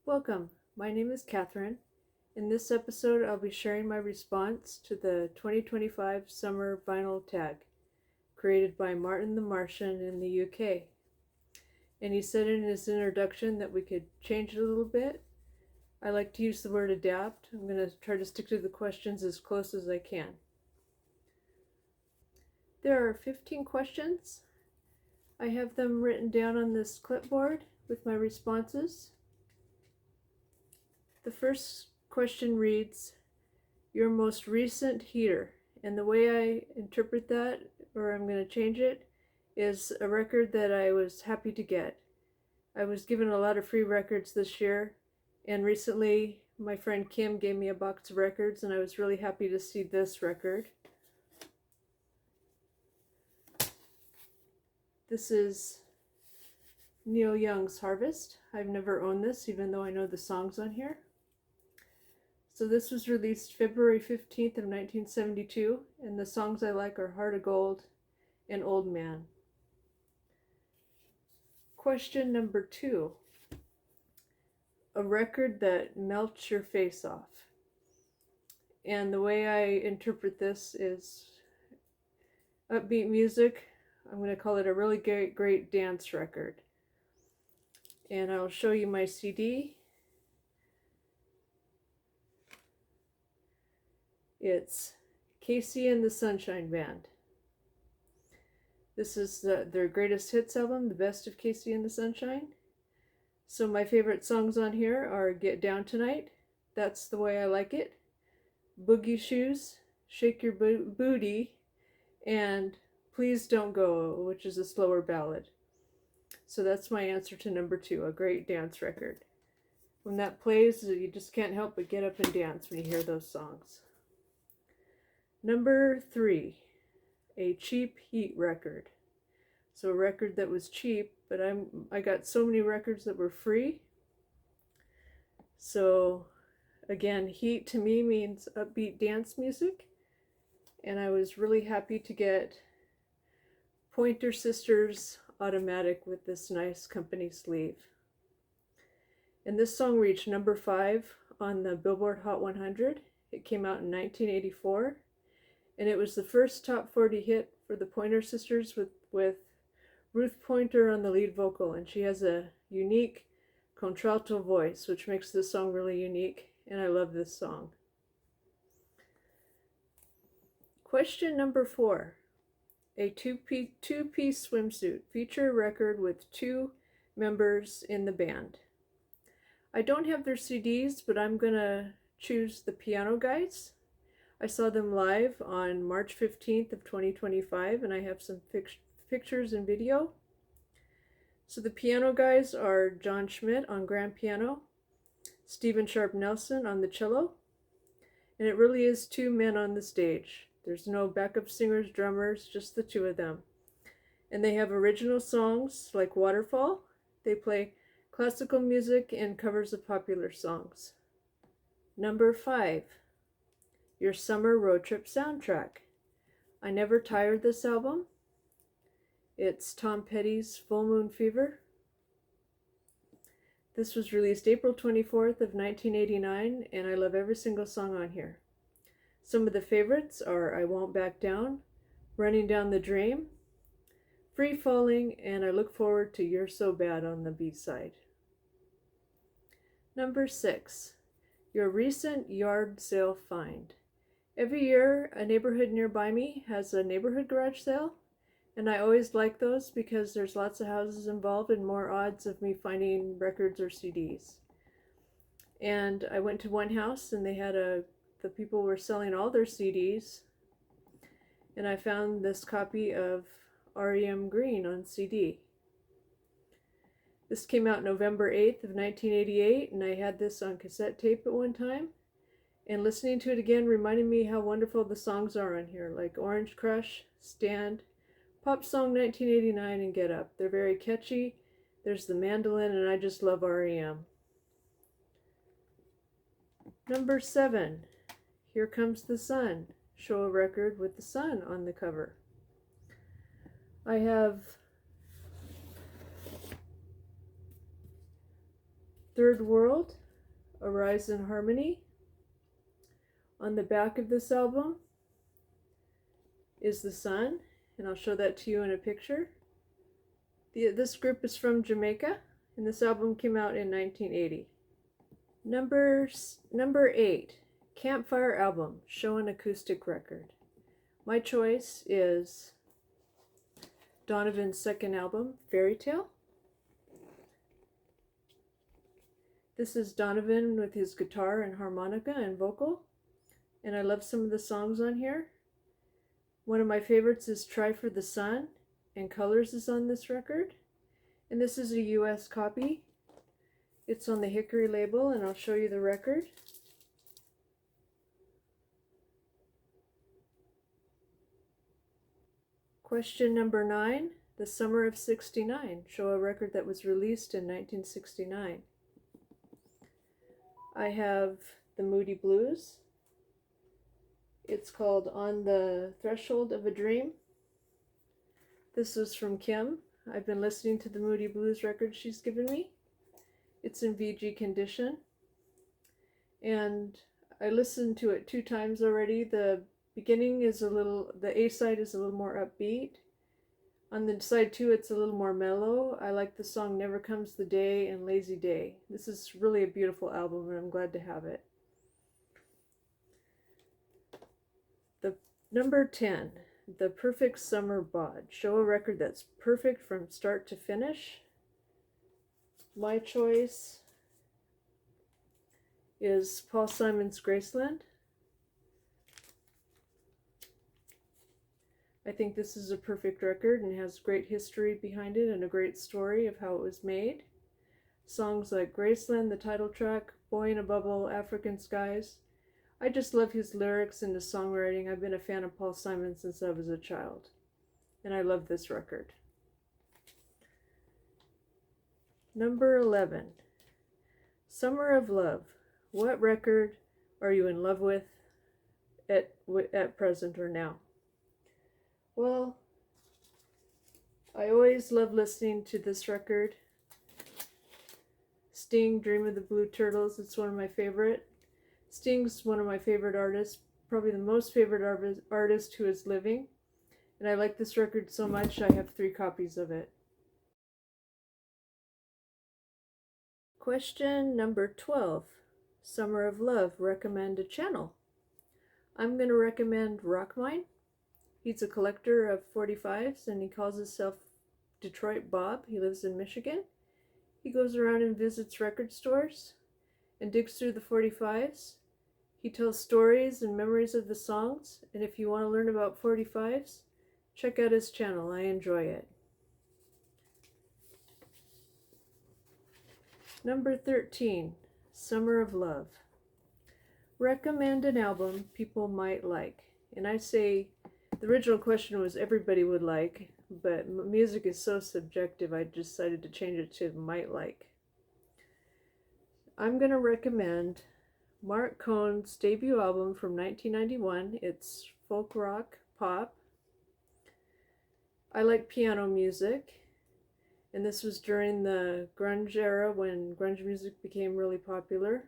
Welcome. My name is Catherine. In this episode, I'll be sharing my response to the 2025 Summer Vinyl Tag, created by Martin the Martian in the UK. And he said in his introduction that we could change it a little bit. I like to use the word adapt. I'm going to try to stick to the questions as close as I can. There are 15 questions. I have them written down on this clipboard with my responses. The first question reads, your most recent heater. And the way I interpret that, or I'm going to change it, is a record that I was happy to get. I was given a lot of free records this year, and recently my friend Kim gave me a box of records, and I was really happy to see this record. This is Neil Young's Harvest. I've never owned this, even though I know the songs on here. So this was released February 15th of 1972, and the songs I like are Heart of Gold and Old Man. Question number 2. A record that melts your face off. And the way I interpret this is upbeat music. I'm going to call it a really great dance record. And I'll show you my CD. It's KC and the Sunshine Band. This is their greatest hits album, The Best of KC and the Sunshine. So my favorite songs on here are Get Down Tonight, That's the Way I Like It, Boogie Shoes, Shake Your Booty, and Please Don't Go, which is a slower ballad. So that's my answer to number 2, a great dance record. When that plays, you just can't help but get up and dance when you hear those songs. Number 3, a cheap Heat record. So a record that was cheap, but I got so many records that were free. So again, Heat to me means upbeat dance music, and I was really happy to get Pointer Sisters Automatic with this nice company sleeve. And this song reached number 5 on the Billboard Hot 100. It came out in 1984. And it was the first top 40 hit for the Pointer Sisters with Ruth Pointer on the lead vocal. And she has a unique contralto voice, which makes this song really unique. And I love this song. Question number 4. A two-piece swimsuit feature record with 2 members in the band. I don't have their CDs, but I'm going to choose the Piano Guys. I saw them live on March 15th of 2025, and I have some pictures and video. So the Piano Guys are John Schmidt on grand piano, Stephen Sharp Nelson on the cello, and it really is 2 men on the stage. There's no backup singers, drummers, just the 2 of them. And they have original songs like Waterfall. They play classical music and covers of popular songs. Number 5. Your summer road trip soundtrack. I Never Tired this album. It's Tom Petty's Full Moon Fever. This was released April 24th of 1989, and I love every single song on here. Some of the favorites are I Won't Back Down, Running Down the Dream, Free Falling, and I Look Forward to You're So Bad on the B-side. Number 6. Your recent yard sale find. Every year, a neighborhood nearby me has a neighborhood garage sale, and I always like those because there's lots of houses involved and more odds of me finding records or CDs. And I went to one house, and they had the people were selling all their CDs, and I found this copy of R.E.M. Green on CD. This came out November 8th of 1988, and I had this on cassette tape at one time. And listening to it again reminded me how wonderful the songs are on here, like Orange Crush, Stand, Pop Song 1989, and Get Up. They're very catchy. There's the mandolin, and I just love R.E.M. Number 7. Here Comes the Sun. Show a record with the sun on the cover. I have Third World, Arise in Harmony. On the back of this album is the sun, and I'll show that to you in a picture. This group is from Jamaica, and this album came out in 1980. Number 8, Campfire Album, Show an Acoustic Record. My choice is Donovan's second album, Fairy Tale. This is Donovan with his guitar and harmonica and vocal, and I love some of the songs on here. One of my favorites is Try for the Sun, and Colors is on this record. And this is a US copy. It's on the Hickory label, and I'll show you the record. Question number 9, The Summer of '69. Show a record that was released in 1969. I have the Moody Blues. It's called On the Threshold of a Dream. This was from Kim. I've been listening to the Moody Blues record she's given me. It's in VG condition. And I listened to it 2 times already. The beginning is the A side is a little more upbeat. On the side 2, it's a little more mellow. I like the song Never Comes the Day and Lazy Day. This is really a beautiful album, and I'm glad to have it. The number 10, The Perfect Summer Bod. Show a record that's perfect from start to finish. My choice is Paul Simon's Graceland. I think this is a perfect record and has great history behind it and a great story of how it was made. Songs like Graceland, the title track, Boy in a Bubble, African Skies. I just love his lyrics and his songwriting. I've been a fan of Paul Simon since I was a child, and I love this record. Number 11, Summer of Love. What record are you in love with at present or now? Well, I always love listening to this record. Sting, Dream of the Blue Turtles. It's one of my favorite. Sting's one of my favorite artists, probably the most favorite artist who is living. And I like this record so much, I have 3 copies of it. Question number 12. Summer of Love. Recommend a channel. I'm going to recommend Rockmine. He's a collector of 45s, and he calls himself Detroit Bob. He lives in Michigan. He goes around and visits record stores and digs through the 45s. He tells stories and memories of the songs, and if you want to learn about 45s, check out his channel. I enjoy it. Number 13, Summer of Love. Recommend an album people might like. And I say, the original question was everybody would like, but music is so subjective, I decided to change it to might like. I'm going to recommend Mark Cohn's debut album from 1991. It's folk rock, pop. I like piano music, and this was during the grunge era when grunge music became really popular.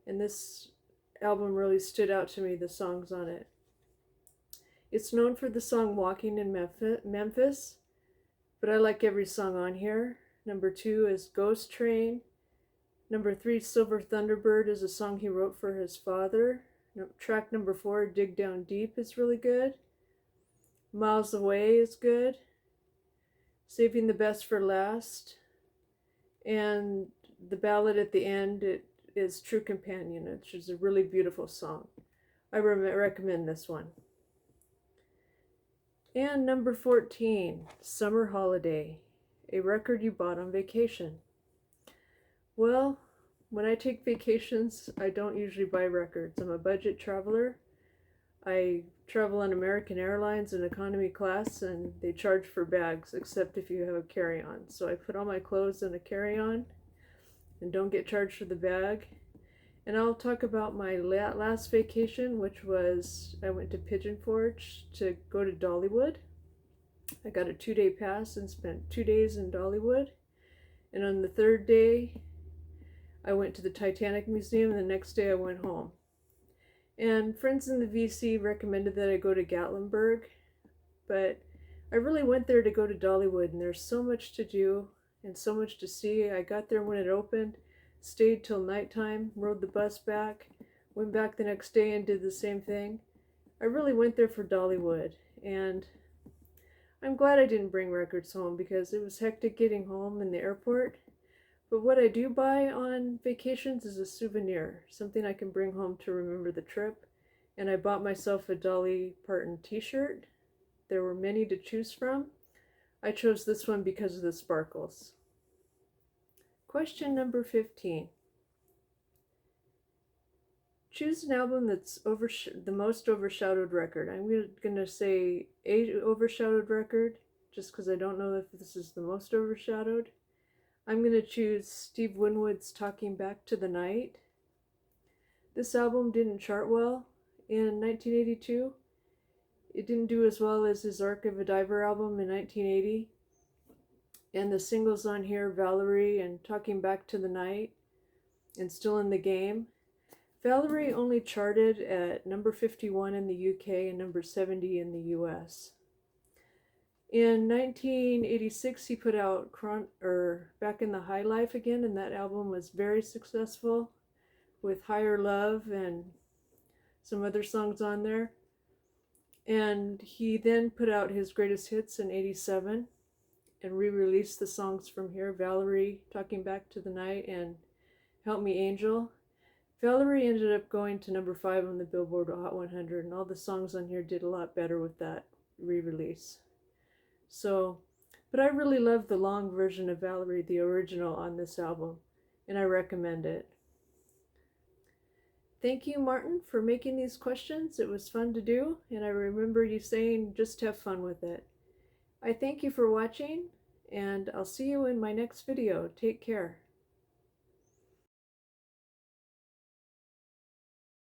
And this album really stood out to me, the songs on it. It's known for the song Walking in Memphis, but I like every song on here. Number 2 is Ghost Train. Number 3, Silver Thunderbird, is a song he wrote for his father. Track number 4, Dig Down Deep, is really good. Miles Away is good. Saving the Best for Last. And the ballad at the end, it is True Companion, which is a really beautiful song. I recommend this one. And number 14, Summer Holiday, a record you bought on vacation. Well, when I take vacations, I don't usually buy records. I'm a budget traveler. I travel on American Airlines in economy class, and they charge for bags, except if you have a carry-on. So I put all my clothes in a carry-on and don't get charged for the bag. And I'll talk about my last vacation, which was I went to Pigeon Forge to go to Dollywood. I got a 2-day pass and spent 2 days in Dollywood. And on the 3rd day, I went to the Titanic Museum, and the next day I went home. And friends in the VC recommended that I go to Gatlinburg, but I really went there to go to Dollywood, and there's so much to do and so much to see. I got there when it opened, stayed till nighttime, rode the bus back, went back the next day and did the same thing. I really went there for Dollywood, and I'm glad I didn't bring records home because it was hectic getting home in the airport. But what I do buy on vacations is a souvenir, something I can bring home to remember the trip. And I bought myself a Dolly Parton t-shirt. There were many to choose from. I chose this one because of the sparkles. Question number 15. Choose an album that's the most overshadowed record. I'm going to say a overshadowed record, just because I don't know if this is the most overshadowed. I'm going to choose Steve Winwood's Talking Back to the Night. This album didn't chart well in 1982. It didn't do as well as his Arc of a Diver album in 1980. And the singles on here, Valerie and Talking Back to the Night and Still in the Game. Valerie only charted at number 51 in the UK and number 70 in the US. In 1986, he put out Back in the High Life again, and that album was very successful with Higher Love and some other songs on there. And he then put out his greatest hits in 87 and re-released the songs from here, Valerie, Talking Back to the Night, and Help Me Angel. Valerie ended up going to number 5 on the Billboard Hot 100, and all the songs on here did a lot better with that re-release. But I really love the long version of Valerie, the original, on this album, and I recommend it. Thank you, Martin, for making these questions. It was fun to do, and I remember you saying just have fun with it. I thank you for watching, and I'll see you in my next video. Take care.